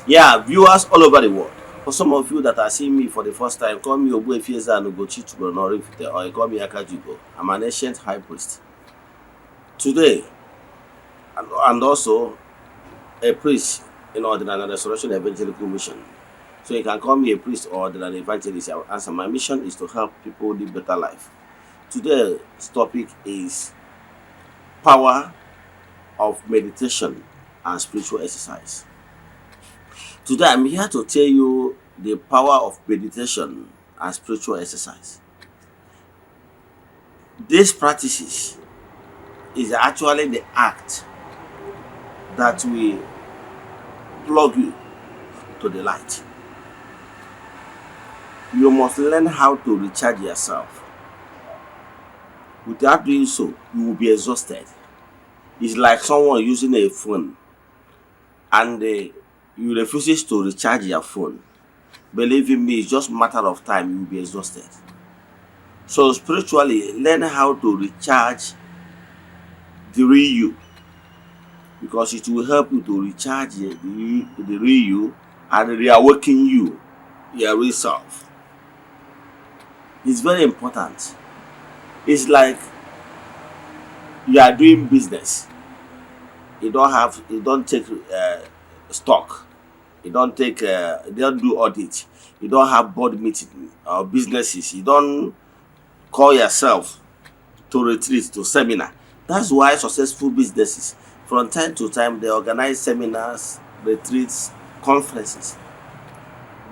Yeah, viewers all over the world. For some of you that are seeing me for the first time, call me Ogbuefi Ezeana, ugochitubelu Oraifite, or you call me Akajigo. I'm an ancient high priest. Today, and also a priest in Ordinary Restoration Evangelical Mission. So you can call me a priest or ordinary evangelist. I'll answer. My mission is to help people live better life. Today's topic is power of meditation and spiritual exercise. Today I'm here to tell you the power of meditation and spiritual exercise. These practices is actually the act that will plug you to the light. You must learn how to recharge yourself. Without doing so, you will be exhausted. It's like someone using a phone and you refuses to recharge your phone. Believe in me, it's just a matter of time you will be exhausted. So spiritually, learn how to recharge the real you, because it will help you to recharge the real you and reawaken you, your real self. It's very important. It's like you are doing business. You don't take stock. You don't do audit. You don't have board meeting or businesses. You don't call yourself to retreat to seminar. That's why successful businesses from time to time they organize seminars, retreats, conferences.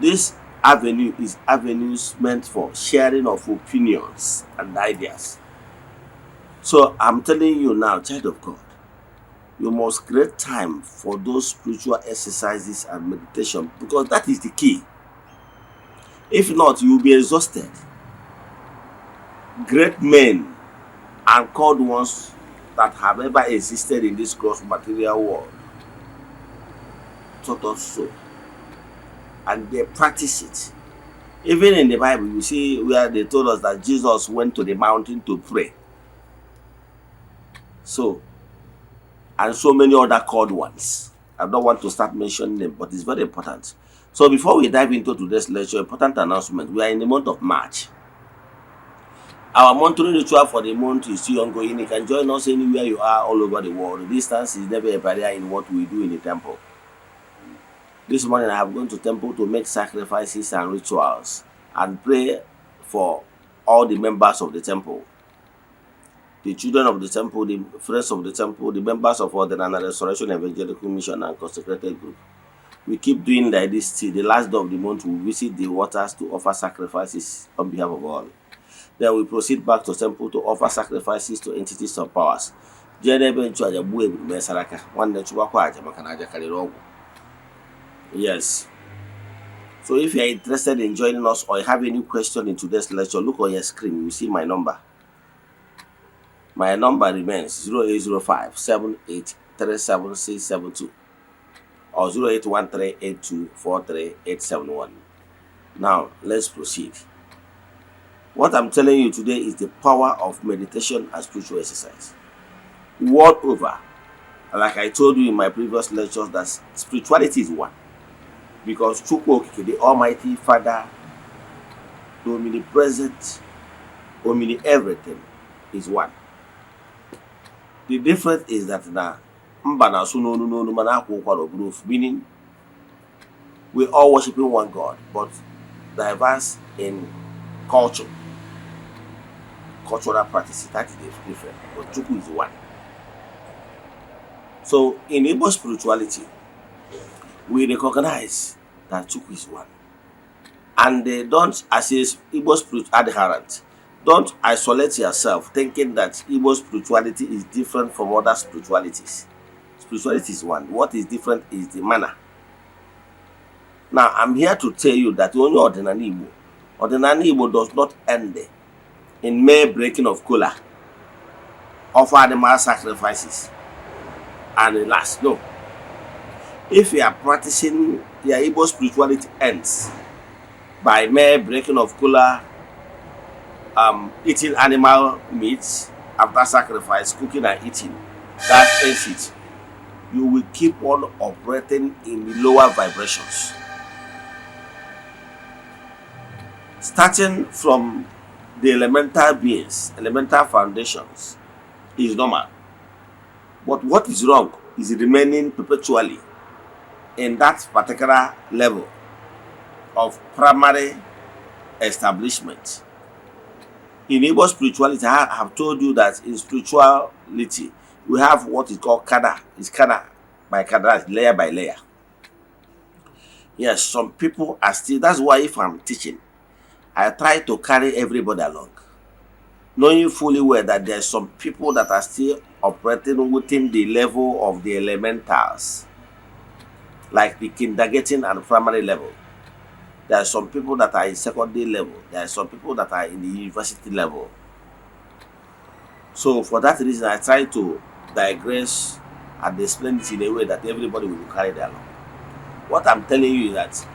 This avenue is avenues meant for sharing of opinions and ideas. So I'm telling you now, child of God, you must create time for those spiritual exercises and meditation, because that is the key. If not, you will be exhausted. Great men and called ones that have ever existed in this gross material world taught us so, and they practice it. Even in the Bible, you see where they told us that Jesus went to the mountain to pray. So, and so many other called ones. I don't want to start mentioning them, but it's very important. So before we dive into today's lecture, important announcement. We are in the month of March. Our monthly ritual for the month is still ongoing. You can join us anywhere you are all over the world. Distance is never a barrier in what we do in the temple. This morning I am going to temple to make sacrifices and rituals and pray for all the members of the temple. The children of the temple, the friends of the temple, the members of Ordinary Restoration Evangelical Mission and Consecrated Group. We keep doing like this till the last day of the month. We visit the waters to offer sacrifices on behalf of all. Then we proceed back to temple to offer sacrifices to entities of powers. Yes. So if you are interested in joining us or you have any question in today's lecture, look on your screen. You see my number. My number remains 0805 7837672 or 08138243 Now, let's proceed. What I'm telling you today is the power of meditation and spiritual exercise. World over, like I told you in my previous lectures, that spirituality is one. Because Chukwu, the Almighty Father, the omnipresent, everything, is one. The difference is that meaning we all worshiping one God, but diverse in cultural practices. That is different. But Chukwu is one. So in Igbo spirituality, we recognize that Chukwu is one. And they don't, as a Igbo spiritual adherent, don't isolate yourself thinking that Igbo spirituality is different from other spiritualities. Spirituality is one. What is different is the manner. Now, I'm here to tell you that only Ordinary Igbo does not end in mere breaking of kola, offer animal sacrifices, and relax. No. If you are practicing your Igbo spirituality ends by mere breaking of kola, eating animal meat after sacrifice, cooking and eating, that ends it. you will keep on operating in the lower vibrations. Starting from the elemental beings, elemental foundations is normal. But what is wrong is remaining perpetually in that particular level of primary establishment. In Igbo spirituality, I have told you that in spirituality, we have what is called kada. It's kada by kada, layer by layer. Yes, some people are still, that's why if I'm teaching, I try to carry everybody along, knowing fully well that there are some people that are still operating within the level of the elementals, like the kindergarten and primary level. There are some people that are in secondary level. There are some people that are in the university level. So for that reason, I try to digress and explain it in a way that everybody will carry their along. What I'm telling you is that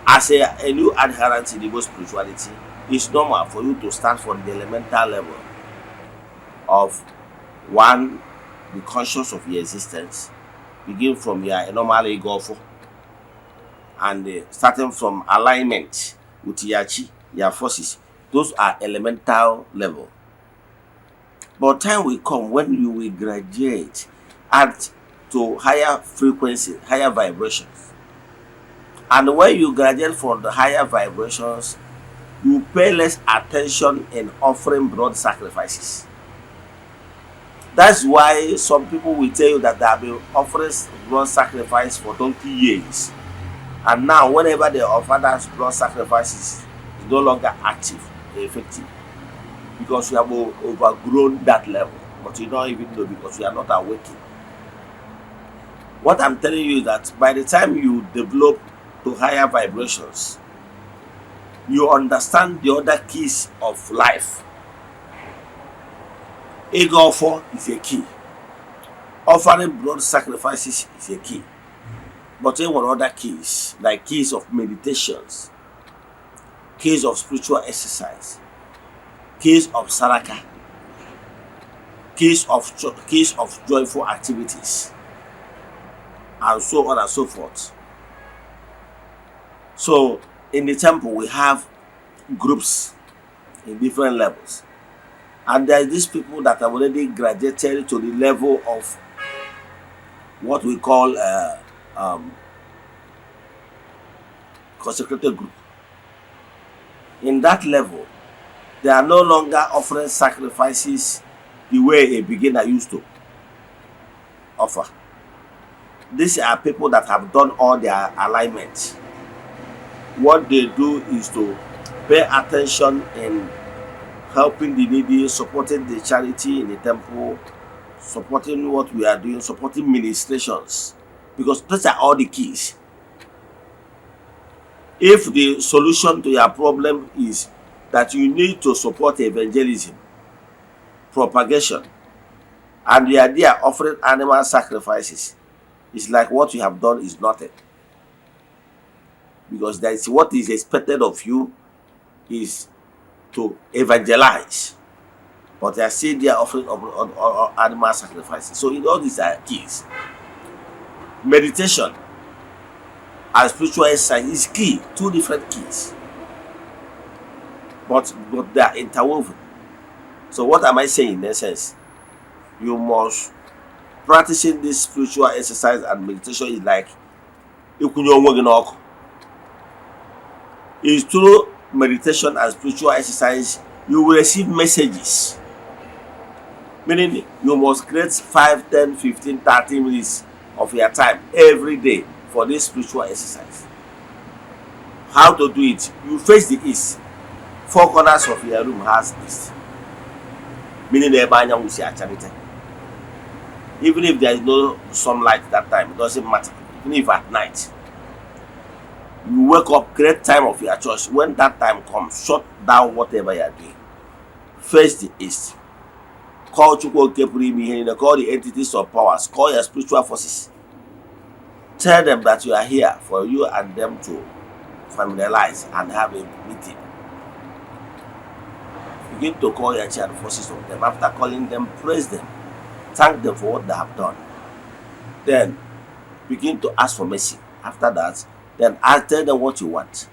as a new adherent in Igbo spirituality, it's normal for you to start from the elemental level of one, be conscious of your existence, begin from your normal ego, and starting from alignment with your chi, your forces. Those are elemental level. But time will come when you will graduate at to higher frequency, higher vibrations. And when you graduate from the higher vibrations, you pay less attention in offering blood sacrifices. That's why some people will tell you that they have been offering blood sacrifice for 20 years. And now, whenever they offer that blood sacrifices, it's no longer active, effective. Because you have overgrown that level. But you don't even know because you are not awakened. What I'm telling you is that by the time you develop to higher vibrations, you understand the other keys of life. Ego for is a key. Offering blood sacrifices is a key. But there were other keys, like keys of meditations, keys of spiritual exercise, keys of saraka, keys of joyful activities, and so on and so forth. So in the temple we have groups in different levels, and there are these people that have already graduated to the level of what we call consecrated group. In that level, they are no longer offering sacrifices the way a beginner used to offer. These are people that have done all their alignment. What they do is to pay attention in helping the needy, supporting the charity in the temple, supporting what we are doing, supporting ministrations, because those are all the keys. If the solution to your problem is that you need to support evangelism, propagation, and you are there offering animal sacrifices, it's like what you have done is nothing. Because that is what is expected of you is to evangelize. But they are still there offering animal sacrifices. So in all these are keys. Meditation and spiritual exercise is key, two different keys. But they are interwoven. So what am I saying in essence? You must practicing this spiritual exercise and meditation is like is through meditation and spiritual exercise you will receive messages. Meaning you must create 5, 10, 15, 30 minutes of your time every day for this spiritual exercise. How to do it? You face the east. 4 corners of your room has east. Meaning the Ebanya will see a charity. Even if there is no sunlight that time, it doesn't matter. Even if at night. You wake up, create time of your choice. When that time comes, shut down whatever you are doing. Face the east. Call Chukwu Kepuri, call the entities of powers, call your spiritual forces. Tell them that you are here for you and them to familiarize and have a meeting. Begin to call your child forces of them. After calling them, praise them. Thank them for what they have done. Then begin to ask for mercy. After that, then tell them what you want.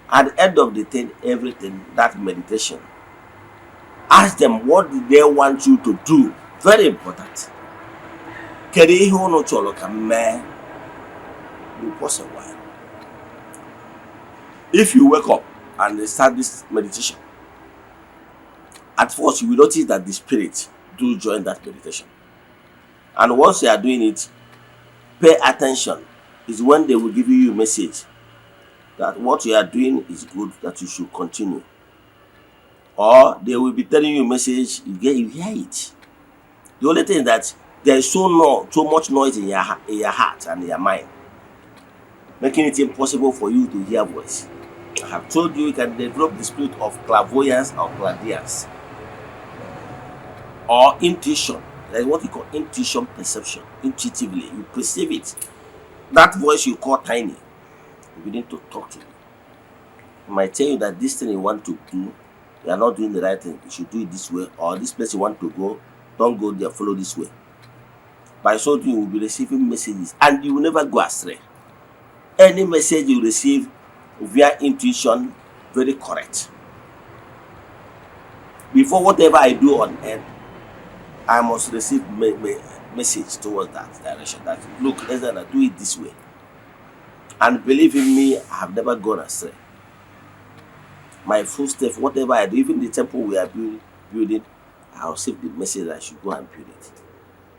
At the end of the thing, everything, that meditation, ask them what do they want you to do. Very important. Kedu ihe unu chọrọ ka mee? You pause a while. If you wake up and start this meditation, at first you will notice that the spirit do join that meditation. And once you are doing it, pay attention. Is when they will give you a message that what you are doing is good, that you should continue. Or they will be telling you a message, you hear it. The only thing is that there is so much noise in your heart and in your mind, making it impossible for you to hear voice. I have told you can develop the spirit of clairvoyance or clairaudience or intuition. That is what you call intuition perception. Intuitively, you perceive it. That voice you call tiny, you begin to talk to you. It might tell you that this thing you want to do, you are not doing the right thing. You should do it this way. Or this place you want to go, don't go there, follow this way. By so doing, you will be receiving messages and you will never go astray. Any message you receive via intuition, very correct. Before whatever I do on earth, I must receive message towards that direction. That look, Eze-Ana, do it this way. And believe in me, I have never gone astray. My footstep, whatever I do, even the temple we are building, I receive the message I should go and build it.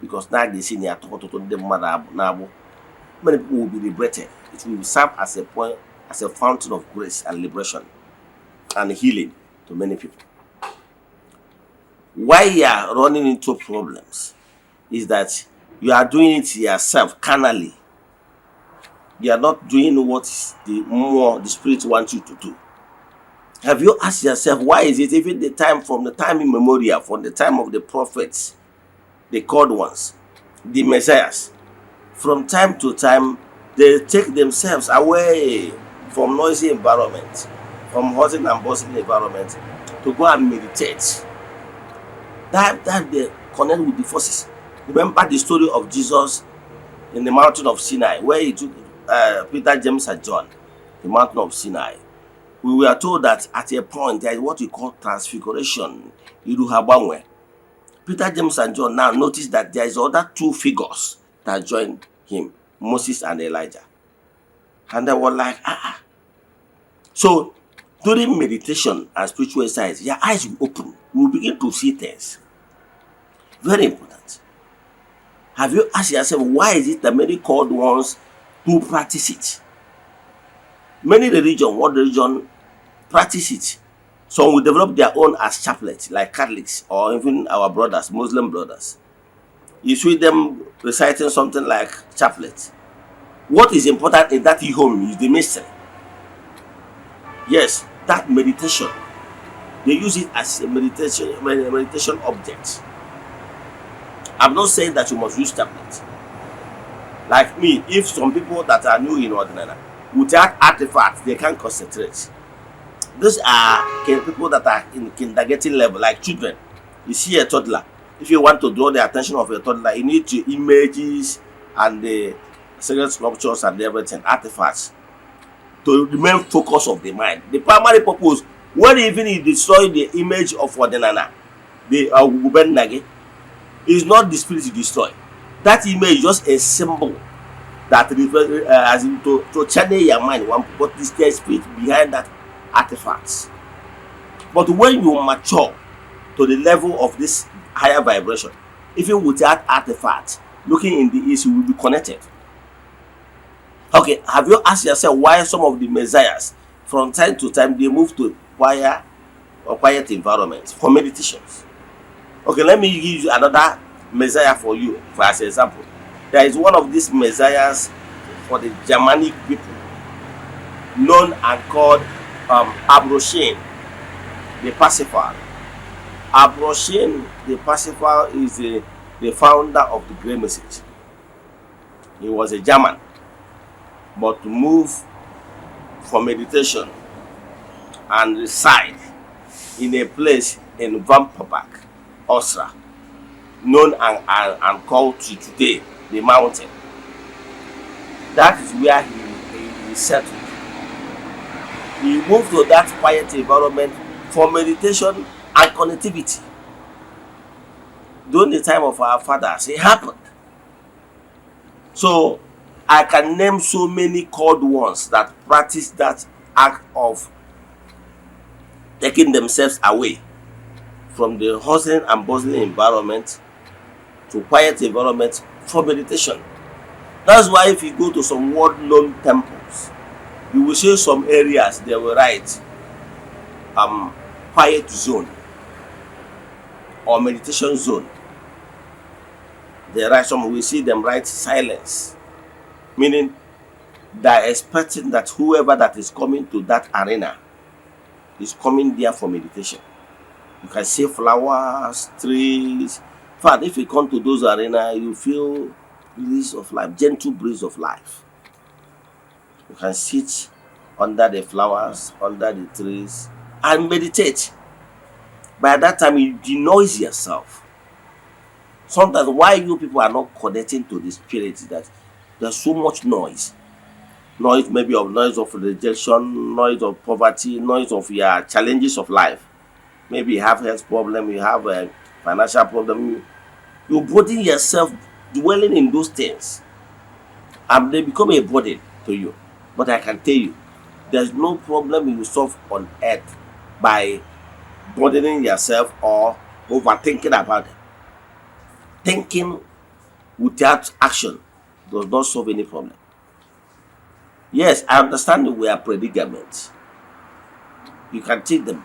Because now they see many people will be liberated. It will serve as a point, as a fountain of grace and liberation and healing to many people. Why you are running into problems is that you are doing it yourself carnally. You are not doing what the Spirit wants you to do. Have you asked yourself, why is it even from the time immemorial, from the time of the prophets, the called ones, the messiahs, from time to time, they take themselves away from noisy environment, from hustling and bustling environment, to go and meditate. That they connect with the forces. Remember the story of Jesus in the mountain of Sinai, where he took Peter, James, and John, the mountain of Sinai. We were told that at a point there is what we call transfiguration. Peter, James, and John now notice that there is other two figures that joined him, Moses and Elijah. And they were like, So during meditation and spiritual exercise, your eyes will open. You will begin to see things. Very important. Have you asked yourself, why is it that many called ones do practice it? Many religion practice it. Some will develop their own as chaplets, like Catholics or even our brothers, Muslim brothers. You see them reciting something like chaplets. What is important in that home is the mystery. Yes, that meditation. They use it as a meditation object. I'm not saying that you must use tablets. Like me, if some people that are new in Ordinary, without artifacts, they can't concentrate. Those are people that are in kindergarten level, like children. You see a toddler. If you want to draw the attention of a toddler, you need to images and the sacred sculptures and everything, artifacts, to remain focus of the mind. The primary purpose, when even you destroy the image of Ordinary, the Ubenage, is not the spirit you destroy. That image is just a symbol that refers as in to channel your mind. But this there is spirit behind that artifacts. But when you mature to the level of this higher vibration, even without artifacts, looking in the east, you will be connected. Okay, have you asked yourself why some of the messiahs, from time to time, they move to quiet environments for meditations? Okay, let me give you another messiah for you, for as an example. There is one of these messiahs for the Germanic people, known and called Abroshin, the pacifier. Abroshin, the pacifier, is the founder of the Great Message. He was a German, but to move for meditation and reside in a place in Vamperberg, Austria, known and called to today the mountain. That is where he settled. He moved to that quiet environment for meditation and connectivity. During the time of our fathers, it happened. So I can name so many called ones that practice that act of taking themselves away from the hustling and bustling environment to quiet environment for meditation. That's why if you go to some world-known temples, you will see some areas they will write quiet zone or meditation zone. They write some, we see them write silence, meaning they are expecting that whoever that is coming to that arena is coming there for meditation. You can see flowers, trees. In fact, if you come to those arenas, you feel breeze of life, gentle breeze of life. You can sit under the flowers, under the trees, and meditate. By that time, you denoise yourself. Sometimes why you people are not connecting to the spirit is that there's so much noise. Noise maybe of noise of rejection, noise of poverty, noise of your challenges of life. Maybe you have health problem, you have a financial problem. You burden yourself dwelling in those things, and they become a burden to you. But I can tell you, there's no problem you solve on earth by burdening yourself or overthinking about it. Thinking without action does not solve any problem. Yes, I understand we are predicaments. You can take them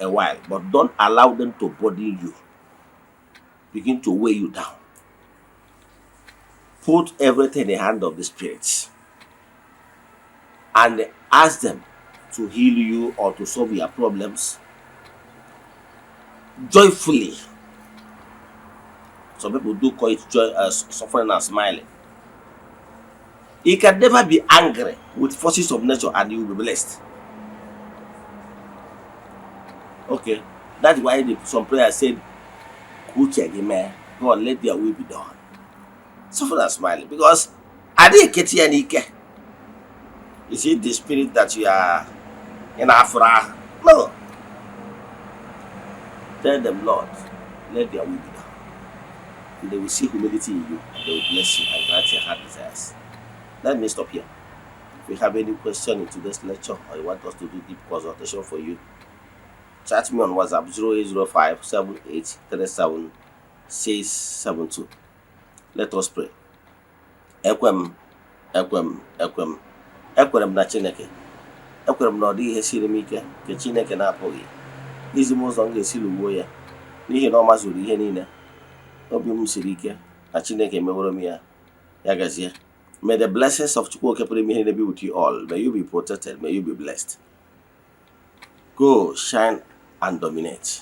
a while, but don't allow them to burden you, begin to weigh you down. Put everything in the hand of the spirits and ask them to heal you or to solve your problems joyfully. Some people do call it joy, suffering and smiling. You can never be angry with forces of nature and you will be blessed. Okay, that's why some prayers said, God, let their will be done. Suffering and smiling, because I didn't get here any care. Is it the spirit that you are in Afra? No. Tell them, Lord, let their will be done. And they will see humility in you, and they will bless you and grant your heart desires. Let me stop here. If you have any question in today's lecture or you want us to do deep consultation for you, chat me on WhatsApp 0805 7837 672. Let us pray. Ekwem na Chineke. Ekwem na ọ dịghị ihe siri m ike nke Chineke na-apụghị. Izi m ụzọ m ga-esi lụgbuo ya n'ihi na ọ mazuru ihe niile. Obi m siri ike na Chineke meworo m ya. Ya gazie. May the blessings of Chukwu Okepere be with you all. May you be protected. May you be blessed. Go, shine, and dominate.